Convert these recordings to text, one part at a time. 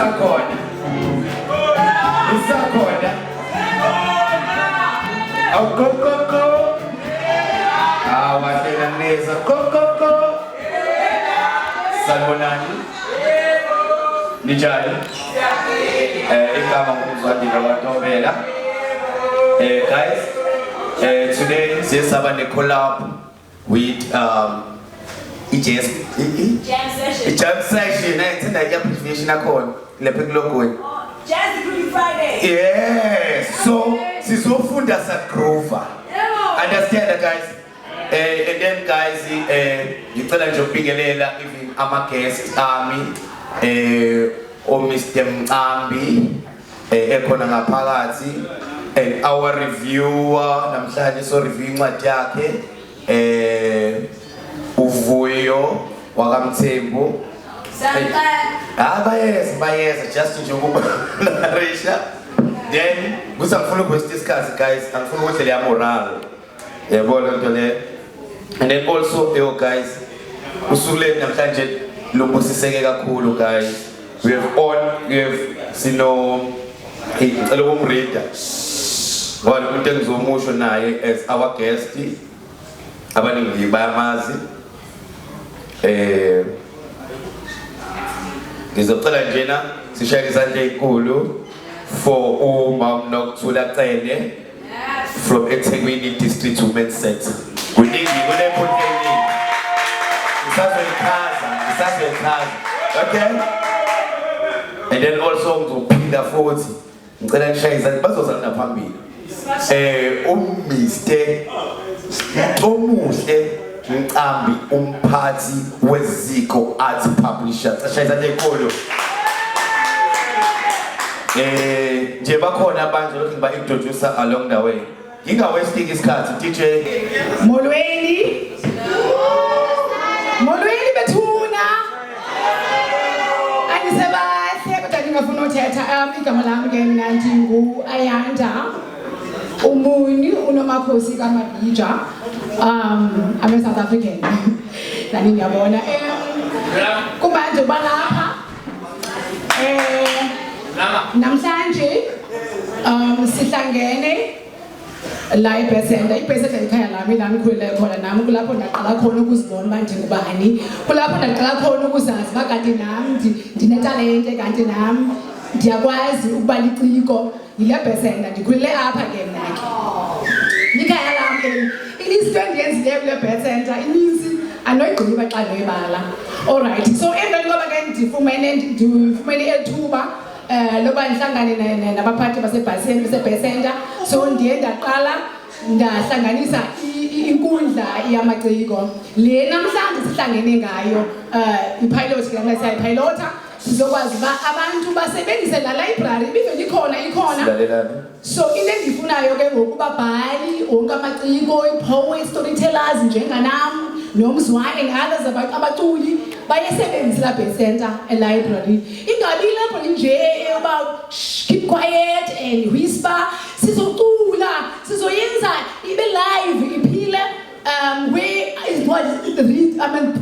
Usakhona. Usakhona. Go. Wahlela neza. Go. Sanibonani. Nijali. Igama ngumzwandile waNtobela. Guys, today siyasaba ne-collab with jam session. Ngithanda i-appreciation akhona lapha kulogweni. Jazz Friday. Yes. So sizofunda sa-grover. Understand guys? And then guys, ngicela nje ukubingelela even ama-guest ami Mr. Mcambi ekhona ngaphakathi, and our reviewer namhlanje so review incwadi yakhe Uvuyo wakamthembu. Bayeza just nje ukunarisha. Then ngizafuna ukudiscuss guys, angifuna ukuthi le moral yabona into le. And then also guys, usule namhlanje lobusiseke kakhulu guys. We have sino ngicela ukumreader ngoba umuntu engizomusho naye as our guest, abaningi bayamazi. Ngizocela njena sishayele izandla ezinkulu for uMam Nokuthula Cele from eThekwini District Women's Center. Kuningi kunephoteni. Ngisazoyichaza. Okay? And then also ngizophinda futhi ngicela ngishaye izandla bazozalana phambili. Mr. Omuhle Mcambi, umphathi weziko Arts Publishers. Sashaye izandla ezinkulu. Nje bakhona abantu lokhu ngiba-introduce along the way. Ngingawasting isikhathi DJ Molweni bethuna. Anisebahle kodwa ngingafuna uthetha igama lami ke mina ngingu-Ayanda Umuni unomakhosi kaMabhija. I'm a South African. Nani ngiyabona kubantu balapha namhlanje sihlangene la eBesenda. iBesenda ikhaya lami la ngikhulele khona nami, kulapho ndaqala khona ukuzibona manje ngubani, kulapho ndaqala khona ukuzazi bakade nami ndinetalente, kanti nami ndiyakwazi ukuba liciko. Yile Besenda ndikhulele apha ke mina ke ikhaya lami. Ilinto endiyenzileyo kule Besenda ininzi anoyigqiba xa ndoyibala. Alright, so emveni koba ke ndifumene ethuba loba ndihlangane nabaphathi basebhesenda, so ndiye ndaqala ndahlanganisa inkundla yamaciko le namhlanje sihlangene ngayo, ipilot ke namhlanje siyayipilota sizokwazi uba abantu basebenzise la library ibivele ikhona. So into endifunayo ke ngokubabhali wonke amaciko, i-poets, storytellers njenganam noMzwayi and others abaculi bayesebenzisa la Besenda library. Ingabi lapho nje about keep quiet and whisper. Sizocula, sizoyenza ibe live, iphile. Where is what read?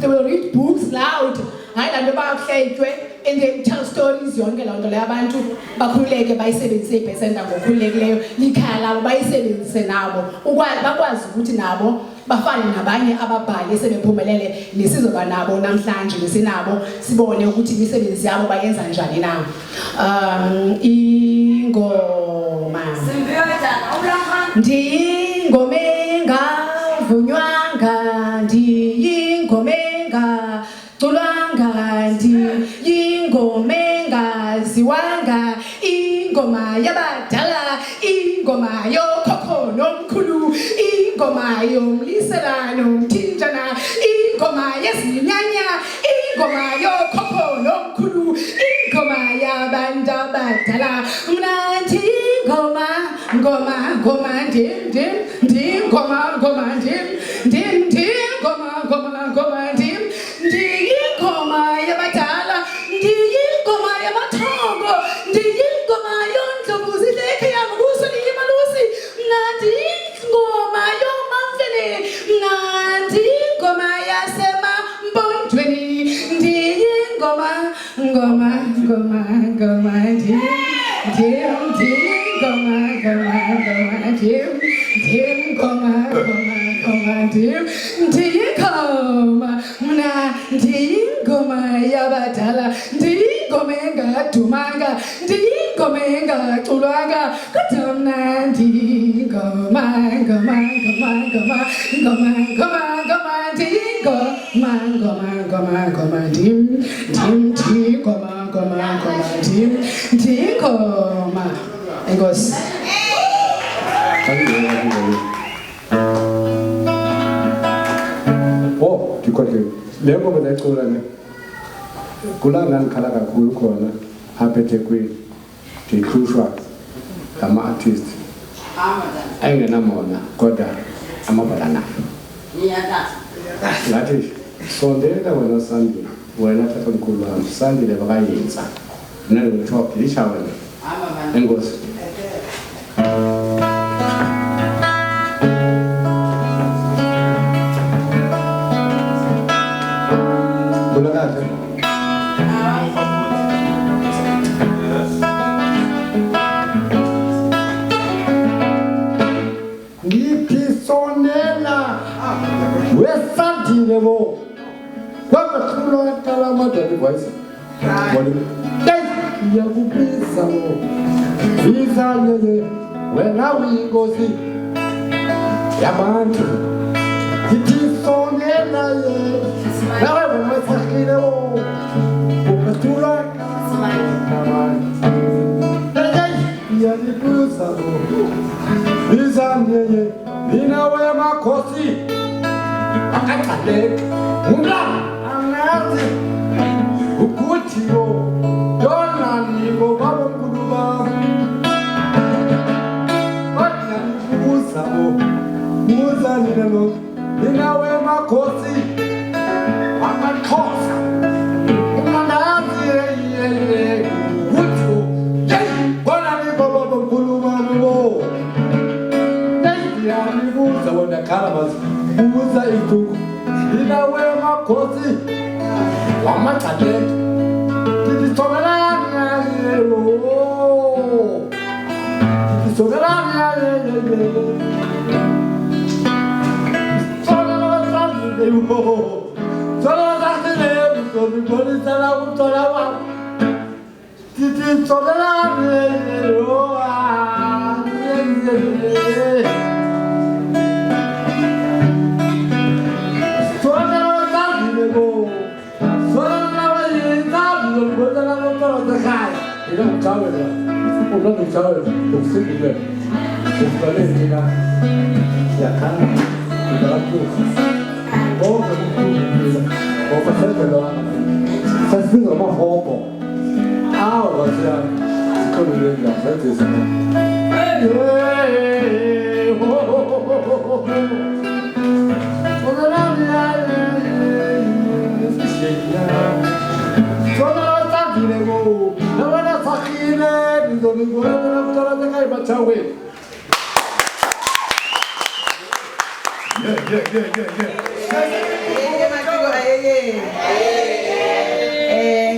They will read books loud. Hayi lanto bakuhlejwe and they tell stories yonke loo nto leyo. Abantu bakhululeke bayisebenzise iBesenda ngokukhululekileyo, likhaya labo bayisebenzise nabo bakwazi ukuthi nabo bafane nabanye ababhali esebephumelele nesizoba nabo namhlanje nesinabo, sibone ukuthi imisebenzi yabo bayenza njani na. Ingoma ndiyingoma engavunywanga, ndiyingoma engaculwanga, ndiyingoma engaziwanga, ingoma yabadala, ingoma yokhokho nomkhulu, ingoma yomliselano mthinjana, ingoma yezinyanya, ingoma yokhokho nomkhulu, ingoma yabantu abadala. Mna ndingoma ndim ndingoma ndim ndingoma ndim, ndiyingoma yabadala, ndiyingoma yamathongo, ndiyingoma yondlovu zileke yangubuso niyimalusi, mna ndiyingoma yomamfene, mna ndiyingoma yasemampondweni, ndiyingoma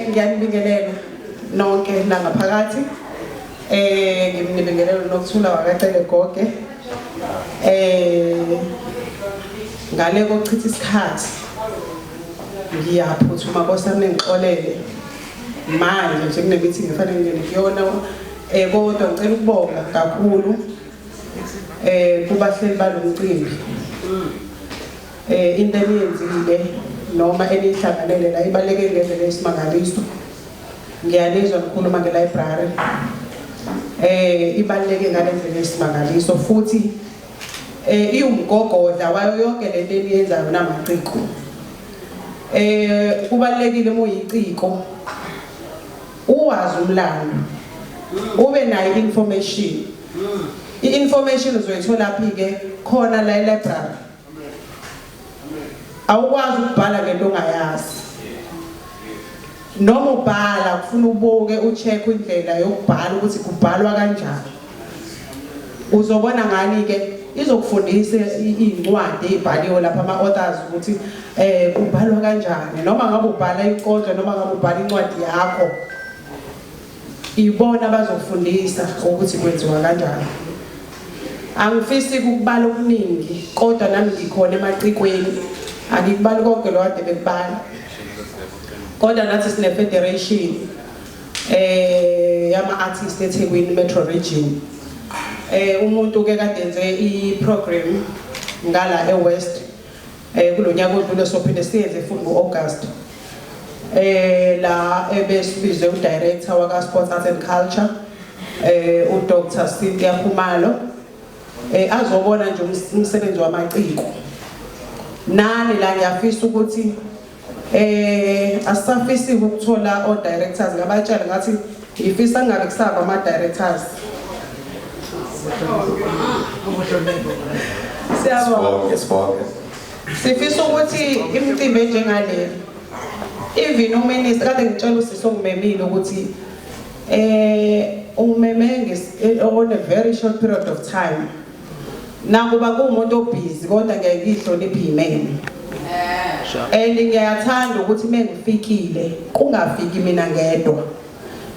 Ngiyanibingelela nonke la ngaphakathi ngibingelela nokuthula wakacele goge ngale kokuchitha isikhathi ngiyaphuthuma bosami ngixolele manje nje kunemeeting efanele ngene kuyona kodwa ngicela ukubonga kakhulu kubahleli balomcimbi into eniyenzile noma enihlanganele la ibaleke ngendlela esimangaliso ngiyanizwa ukukhuluma nge-library ibaleke ngalendlela esimangaliso futhi iwumgogodla wayo yonke lento eniyenzayo namaciko kubalekile uma uyiciko uwazi umlando ube nayo information i-information uzoyithola phi-ke khona la e-library awukwazi ukubhala ngento ongayazi noma ubhala kufuna ubuke ucheck indlela yokubhala ukuthi kubhalwa kanjani uzobona ngani-ke izokufundisa iy'ncwadi ey'bhaliwe lapha ama-authors ukuthi kubhalwa kanjani noma ngabe ubhala inkondlo noma ngabe ubhala incwadi yakho ibona bazofundisa ukuthi kwenziwa kanjani. Angifisi ukubala okuningi kodwa nami ngikhona emacikweni angikubali konke lo kade bekubala kodwa nathi sine federation yama artists eThekwini Metro Region. Umuntu ke kade enze i-program ngala eWest kulonyaka odlule sophinde siyenze futhi ngoAugust. La ebesibize udirector waka Sports Arts and Culture uDr Cynthia Khumalo azobona nje umsebenzi wamaciko. Nani la ngiyafisa ukuthi asafisi ukuthola o directors ngabatshela ngathi ngifisa ngabe kusaba ama directors. Sibonge. Sifisa ukuthi imicimbi enjengale even uminister kade ngitshela uSisongumemile ukuthi umeme on a very short period of time nakuba kuumuntu obusy kodwa ngiyayihlonipha imeme and ngiyathanda ukuthi mengifikile kungafiki mina ngedwa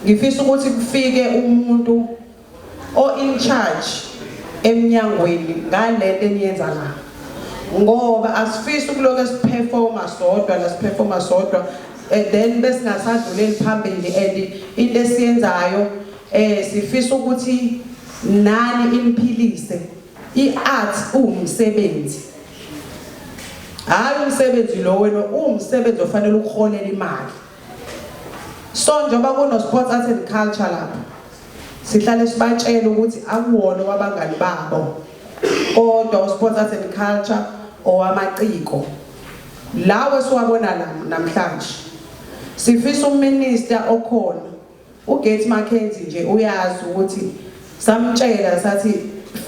ngifisa ukuthi kufike umuntu in charge eminyangweni ngalento eniyenza la ngoba asifisi ukuloke siperforma sodwa then bese ngasadluleli phambili and into esiyenzayo sifisa ukuthi nani imphilise iart umsebenzi hayi umsebenzi lo wena umsebenzi ofanele ukuholela imali so njengoba kuno Sports Arts and Culture lapha sihlale sibatshela ukuthi akuwona wabangani babo kodwa uSports Arts and Culture owamaciko lawe siwabona namhlanje sifisa uminister okhona uGates Mackenzie nje uyazi ukuthi samtshela sathi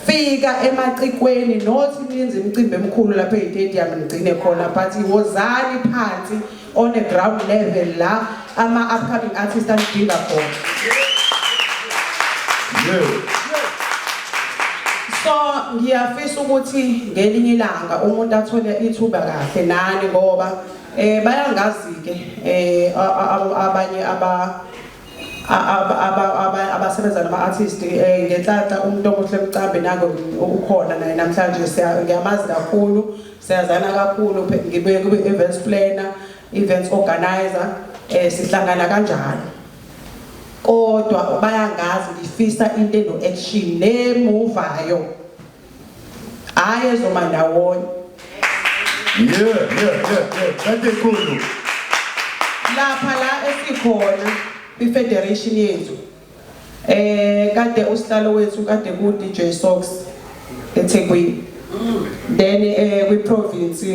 fika emacikweni nothi niyenze imicimbi emkhulu lapha eStadium nigcine khona but wozani phansi on a ground level la ama upcoming artists adinga khona. So ngiyafisa ukuthi ngelinye ilanga umuntu athole ithuba kahle nani ngoba bayangazi ke abanye abasebenza nama artists ngenhlanhla umuntu omuhle Mcambi nako ukhona naye namhlanje ngiyamazi kakhulu siyazana kakhulu ngibuye kube events planner events organizer sihlangana kanjalo kodwa bayangazi ngifisa into eno action nemuvayo ayezoma ndawonye Kade khulu lapha la esikhona iFederation yethu kade usihlalo wethu kade ku DJ Sox eThekwini then kwi province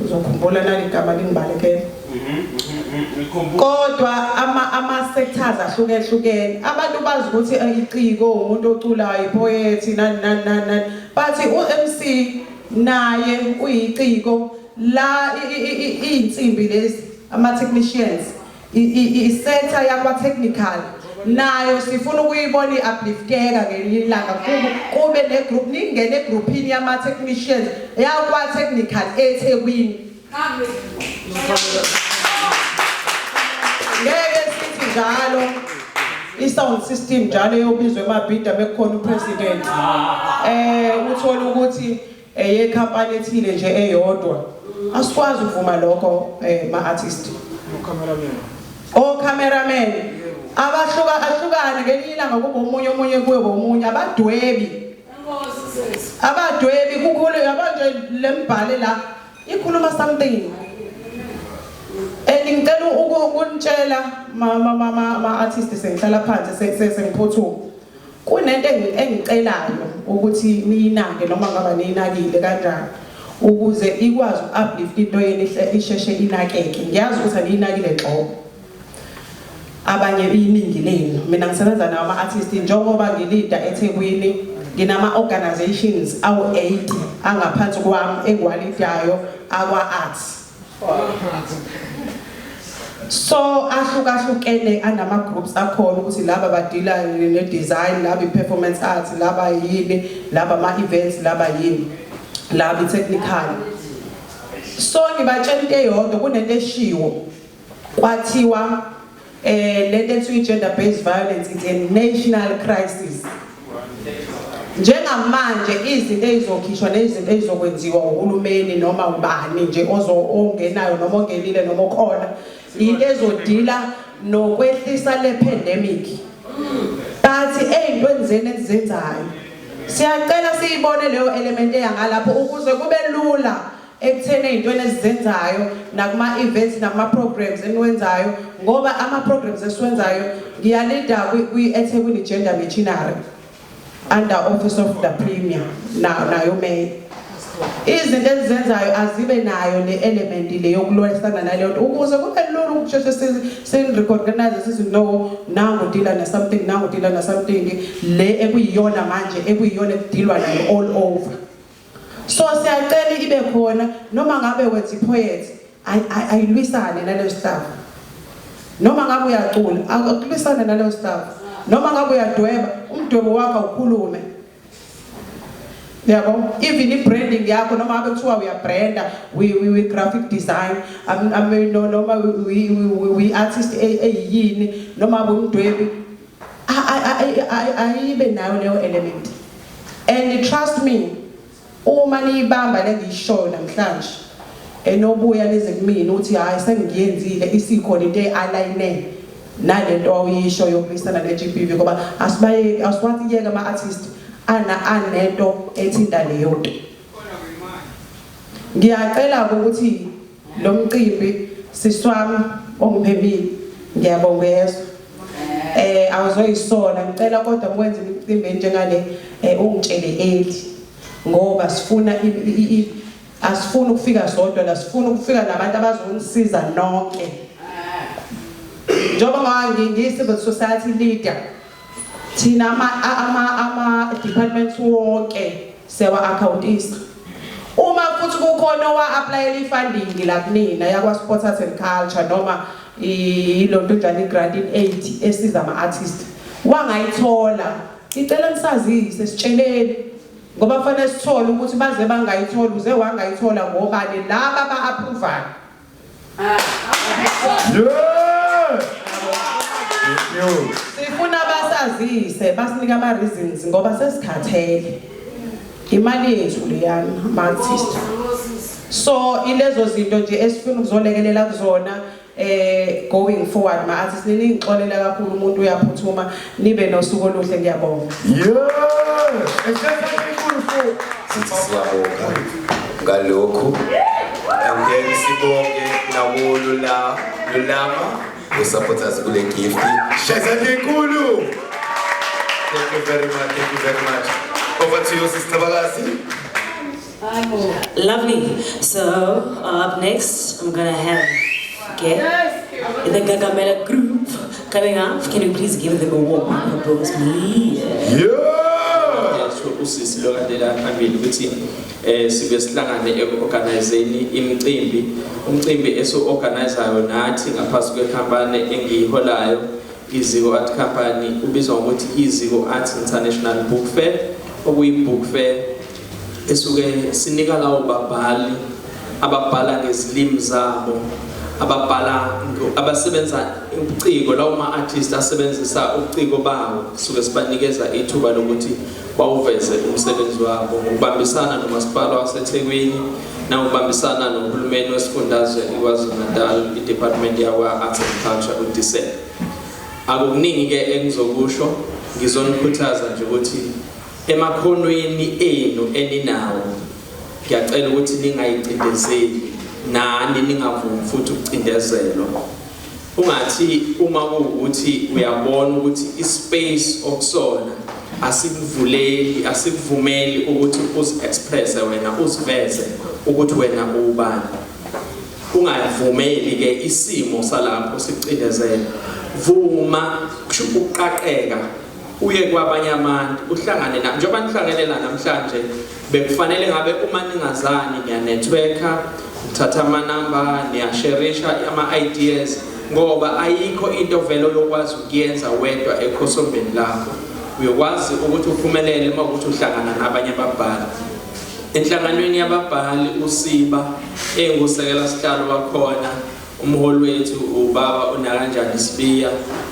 uzokhumbula nali igama lingibalekele kodwa ama sectors ahlukehlukene abantu bazi ukuthi iciko umuntu oculayo ipoet nani bathi uMC naye uyiciko la insimbi lezi ama technicians sector yakwa technical nayo sifuna ukuyibona iuplifteka ngelilanga kube ne group ningene groupini yama technicians yakwa technical eThekwini ngeke sithi njalo i-sound system njalo yobizwe emabhida bekukhona upresident uthola ukuthi yecompany ethile nje eyodwa asikwazi ukuvuma lokho ma artist cameraman ahlukane ngelinye ilanga kube omunye kuwe omunye abadwebi kukhulu yabanje lembhale la ikhuluma something ngicela ukunitshela ma artists sengihlala phansi sengiphothuka kunento engicelayo ukuthi niyinake noma ngaba niyinakile kanjani ukuze ikwazi uplift into yeni isheshe inakeke ngiyazi ukuthi aniyinakile xoko abanye iningi lenu mina ngisebenza nama artists njengoba ngilida eThekwini nginama organizations awu8 angaphansi kwami engwalidayo akwa arts so ahlukahlukene anama groups akhona ukuthi laba badila ne design laba performance arts laba yini laba ama events laba yini laba technical so ngibatshela into eyodwa kunento eshiwo kwathiwa lento gender based violence is a national crisis. Njengamanje izinto ezizokhishwa nezinto ezizokwenziwa uhulumeni noma ubani nje ongenayo noma ongelile noma okhona into ezodila nokwehlisa le pandemic. Bathi eyintweni zeni ezenzayo siyacela siyibone leyo element eyangalapho ukuze kube lula ekuthene eyintweni ezenzayo nakuma events nakuma programs eniwenzayo ngoba ama programs esiwenzayo ngiyalida kwi-eThekwini Gender Machinery under Office of the Premier nayo Mayor. Izinto ezenzayo azibe nayo le element le yokulwisana naleyo nto ukuze kube lula ukusheshe recognize sithi no nangu dealer na something le ekuyiyona manje ekuyiyona edilwa nayo all over. So siyacela ibe khona noma ngabe wenza ipoet ayilwisane naleyo stuff. Noma ngabe uyacula akulwisane naleyo stuff. Noma ngabe uyadweba umdwebo wakho ukhulume. Yabo even i-branding yakho noma ngabe kuthiwa uyabranda we graphic design noma we artist eyini noma umdwebi ayibe nayo leyo element. And trust me uma niyibamba lengiyishoyo namhlanje enobuya leze kumina uthi hayi sengiyenzile isikhona into ealign nalento awuyisho yokulwisana ne-GBV ngoba asiwathi yeke ama-artist anento ethinta leyo nto. Ngiyacela ukuthi lo mcimbi siswami ongiphemile ngiyabongeza awuzoyisola ngicela kodwa mwenze imicimbi njengale ungitshele eli ngoba sifuna asifuna ukufika sodwa la sifuna ukufika nabantu abazonisiza nonke. Njengoba ngi-civil society leader thina ama departments wonke sewa accountisa. Uma futhi kukhona owa-applyela i-funding la kunina yakwa Sports Arts and Culture noma ilonto njani grant in aid esiza ama-artist wangayithola icela nisazise sitsheleni ngoba fanele sithole ukuthi baze bangayithola uze wangayithola ngobani laba ba-approvayo. Sifuna basazise basinika ama-reasons ngoba sesikhathele imali yethu leyana ama-artist. So ilezo zinto nje esifuna ukuzolekelela kuzona going forward ma-artist ningixolela kakhulu umuntu uyaphuthuma nibe nosuku oluhle ngiyabonga. Siyabonga ngalokhu angeke sibonge Lulama usupporters kule gift. Shazake Kulu. Thank you very much. Over to you, Sister Bagasi. Lovely. So up next, I'm gonna have the Gagamela group coming up. Can you please give them a warm applause, please? Yeah. Usisi lokandela phambili ukuthi sibe sihlangane eorganizeni umcimbi eso-organizayo nathi ngaphansi kwekhampani engiyiholayo iziko art company ubizwa ngokuthi iziko art international book fair okuyi-book fair esuke sinika lawo babhali ababhala ngezilimi zabo abasebenza ubuciko lawo ma-artist asebenzisa ubuciko bawo suke sibanikeza ithuba lokuthi bawuveze umsebenzi wabo ngokubambisana nomasipala waseThekwini nangokubambisana nohulumeni wesifundazwe iKwaZulu-Natal i-Department yakwa-Arts and Culture uDisel. Akukuningi-ke engizokusho ngizonikhuthaza nje ukuthi emakhonweni enu eninawo ngiyacela ukuthi ningayicindezeli nani ningavumi futhi ukucindezelwa. Ungathi uma kuwukuthi uyabona ukuthi ispace okusona asikuvumeli ukuthi uzi-expresse wena uziveze ukuthi wena ubani. Ungavumeli ke isimo salapho sicindezela. Vuma ukuqaqeka uye kwabanye abantu uhlangane nabo njengoba nihlanganela namhlanje bekufanele ngabe uma ningazani niya-networker uthatha amanamba niyasherisha ama-ideas ngoba ayikho into vele yokwazi ukuyenza wedwa ekhosombeni lakho. Uyokwazi ukuthi uphumelele uma ukuthi uhlangana nabanye ababhali. Enhlanganweni yababhali uSiba engusekela sihlalo wakhona umholi wethu ubaba uNakanjani Sibiya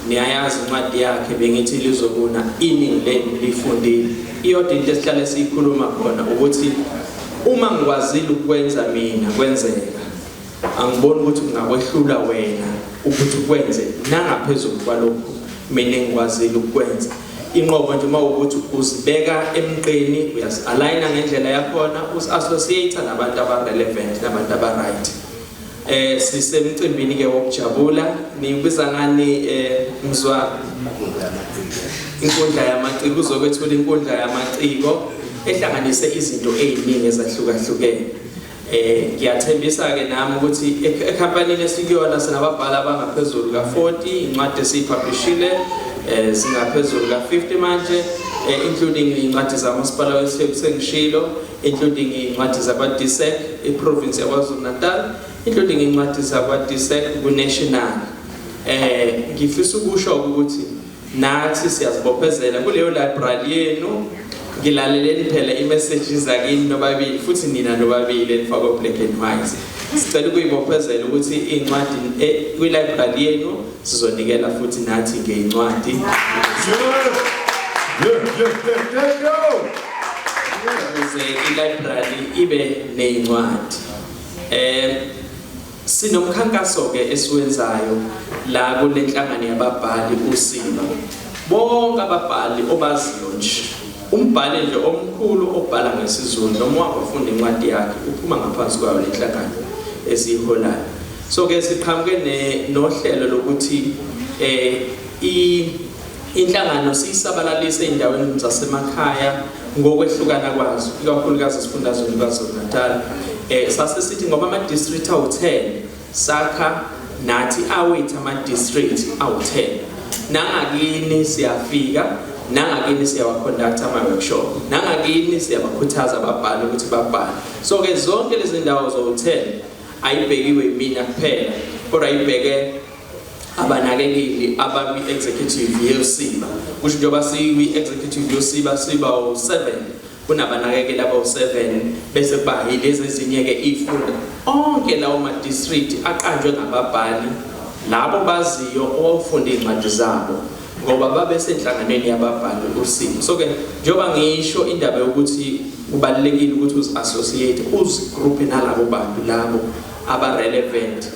niyayazi incwadi yakhe bengithi lizobona iningi lenu lifundile iyodwa into esihlale siyikhuluma khona ukuthi uma ngikwazile ukwenza mina kwenzeka angiboni ukuthi ngakwehlula wena ukuthi ukwenze nangaphezulu kwalokho mina engikwazile ukwenza inqobo nje mawukuthi uzibeka emqeni uyasaligna ngendlela yakhona usassociate nabantu abarelevant nabantu abaright sisemcimbini ke wokujabula nibiza ngani mzwa inkundla yamaciko uzokwethula inkundla yamaciko ehlanganise izinto eziningi ezahlukahlukene ngiyathembisa ke nami ukuthi ekhampanini esikuyona sinababhala abangaphezulu ka40 incwadi esipublishile singaphezulu ka50 manje including incwadi zamasipala wesengishilo including incwadi zakwa-DSEC iprovince yaKwaZulu-Natal including incwadi zakwa-DSEC ku-national ngifisa ukusho ukuthi nathi siyazibophezela kuleyo library yenu ngilaleleni phela i-messages zakini nobabili futhi nina nobabili enfakwe black and white sicela ukuyibophezela ukuthi incwadi kwi-library yenu sizonikela futhi nathi ngeincwadi ukuze i-library ibe neincwadi sinomkhankaso ke esiwenzayo la kule nhlangano yababhali uSiba bonke ababhali obaziyo nje umbhali nje omkhulu obhala ngesiZulu noma wafunda incwadi yakhe uphuma ngaphansi kwayo lenhlangano esiholayo so ke siqhamuke nohlelo lokuthi inhlangano siyisabalalise endaweni zasemakhaya ngokwehlukana kwazo ikakhulukazi esifundazweni kwaZulu-Natal sasisithi ngoba ama district awu10 sakha nathi awethu ama district awu10 nangakini siyafika nangakini siyawaconduct ama workshop nangakini siyabakhuthaza ababhali ukuthi babhale so ke zonke lezi ndawo zo10 ayibhekiwe mina kuphela kodwa ayibheke abanakekeli abami executive yosiba kusho njengoba siyi executive yosiba siba u7 kunabanakekeli abawu7 bese kuba yilezi ezinye ke ifunda onke lawo ma district aqanjwe ngababhali labo baziyo ofunda incwadi zabo ngoba babe senhlanganweni yababhali uSiba so ke njengoba ngisho indaba yokuthi kubalekile ukuthi uzi-associate uzigroupe nalabo bantu labo aba-relevant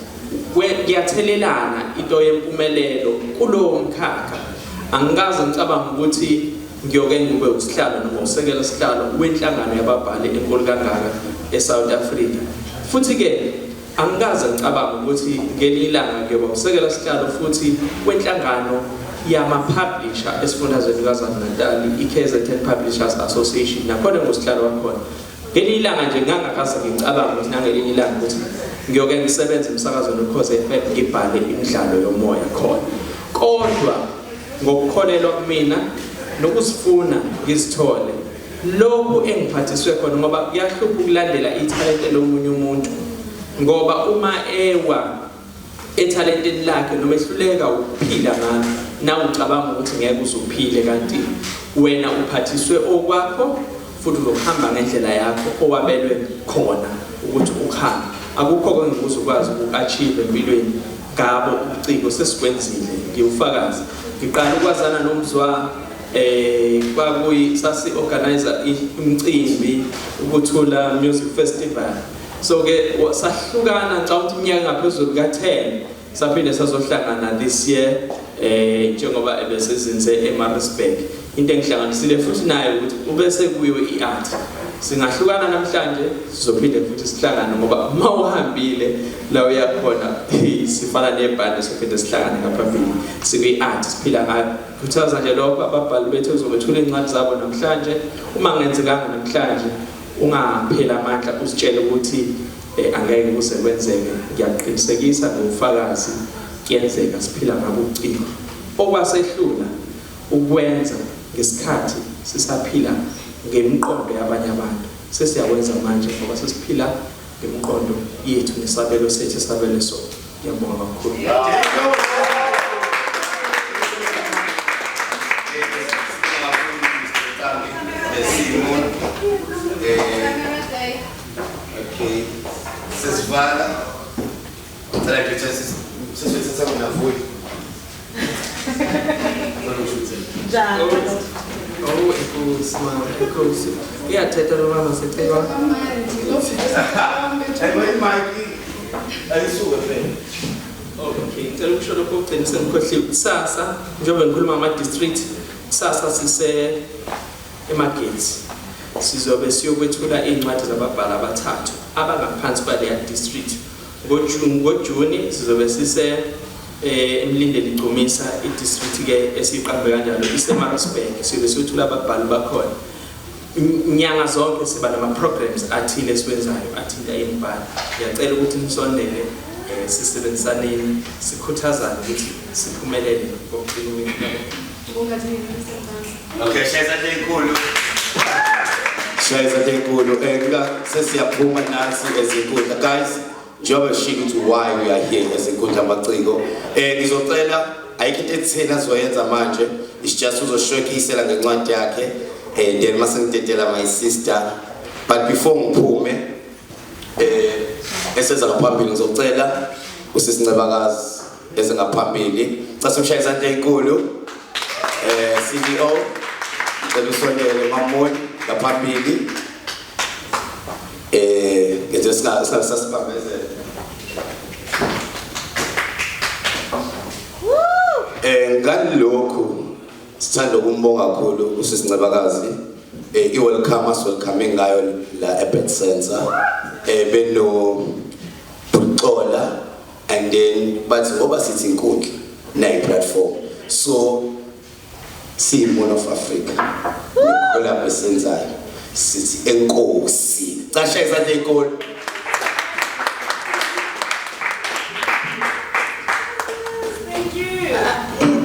kuyathelelana into yempumelelo kulowo mkhakha angikaze ngicabanga ukuthi ngiyoke ngube usihlalo noma usekela sihlalo wenhlangano yababhali enkulu kangaka eSouth Africa futhi ke angikaze ngicabanga ukuthi ngelilanga ngiyoba usekela sihlalo futhi wenhlangano yama-publisher esifundazweni kwaZulu-Natal i-KZN Publishers Association nakhona ngusihlalo wakhona ngelilanga nje ngangakaze ngicabanga ukuthi nangelinye ilanga ukuthi ngiyoke ngisebenze emsakazweni ukhoze FM ngibhale imidlalo yomoya khona kodwa ngokukholelwa kumina nokuzifuna ngizithole lokhu engiphathiswe khona ngoba kuyahlupha ukulandela ithalente lomunye umuntu ngoba uma ewa ethalenteni lakhe noma ehluleka ukuphila ngalo nawe ucabanga ukuthi ngeke uzuphile kanti wena uphathiswe okwakho futhi uzohamba ngendlela yakho owabelwe khona ukuthi ukhamba akukho kwengibuza ukwazi uku-achieve empilweni ngabo ubuciko sesikwenzile ngiyufakazi ngiqala ukwazana nomzwa sasi-organizer imicimbi ukuthula music festival so ke sahlukana ngicabanga ukuthi iminyaka ngaphezulu ka10 saphinde sazohlangana this year njengoba ebesezinze eMaritzburg into engihlanganisile futhi nayo ukuthi ubese kuyiwe iart singahlukana namhlanje sizophinde futhi sihlangane ngoba mawuhambile la uyakhona sifana nebhande sophinde sihlangane ngaphambili sikwi-art siphila ngayo khuthaza nje lokho ababhali bethu uzobethula incwadi zabo namhlanje uma ngenzekanga namhlanje ungaphela amandla usitshele ukuthi angeke kusekwenzeke ngiyaqinisekisa ngofakazi kuyenzeka siphila ngabo ubuciko okwasehlula ukwenza ngesikhathi sisaphila ngemiqondo yabanye abantu sesiyakwenza manje ngoba sesiphila ngemiqondo yethu nesabelo sethu esabelo so ngiyabonga kakhulu okay sesivala Oh, inkosi mama, inkosi. Iyathetha lo mama secela. Okay, ngicela ukusho lokho okugcina sengikhohliwe. Kusasa njengoba ngikhuluma ama-district, kusasa sise emagethi. Sizobe siyokwethula iy'ncwadi zababhali abathathu abangaphansi kwaleya district. Ngojuni sizobe sise emlindeli igcumisa i-district ke esiyiqambe kanjalo ise-Maritzburg. Siyobe siyothula ababhali bakhona. Nyanga zonke siba nama-programs athile esiwenzayo athinta imibhalo. Ngiyacela ukuthi nisondele sisebenzisaneni sikhuthazane ukuthi siphumelele ngokugcina. Okay, shayisathe inkulu. Shayisathe inkulu. Sesiyaphuma nansi ezinkundla. Guys, njengoba shilo ukuthi why we are here ezinkundla amaciko. Ngizocela ayikho into etheni azoyenza manje. It's just uzoshowcasela ngencwadi yakhe. Then mase ngidedela my sister. But before ngiphume eseza ngaphambili ngizocela usisincebakazi ezingaphambili. Case umshaya isandla enkulu. CEO ngicela usondele mamoni ngaphambili. Ngeze sasibambezela. Ngalokhu sithanda ukumbonga kakhulu usisincebakazi. I-welcome us welcoming ngayo la Ebet Center. Beno Bucola and then but ngoba sithi inkundla na i-platform. So see one of Africa. Ngoba besenzayo sithi enkosi. Casha isandla enkulu.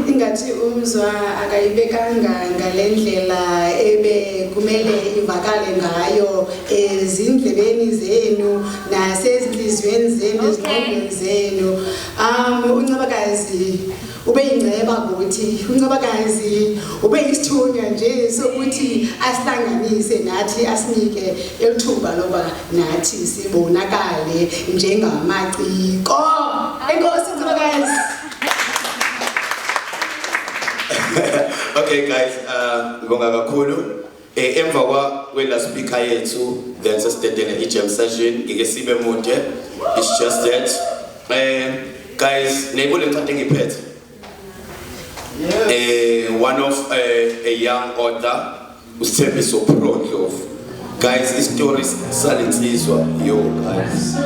Ingathi umzwa akayibekanga ngalendlela ebe kumele ivakale ngayo ezindlebeni zenu nasezinhlizweni zenu ezingqondweni zenu. uNcebakazi ube ingceba ukuthi uNcebakazi ube isithunywa nje sokuthi asihlanganise nathi asinike elithuba loba nathi sibonakale njengamaciko. Enkosi Ncebakazi. Okay guys, ngibonga kakhulu. Emva kwela speaker yethu then sesitedele i-jam session ngeke sibe mude. It's just that guys neyibona incwadi engiphethe. One of a young author uSthembiso Prokhof. Guys, these stories salinsizwa yo guys.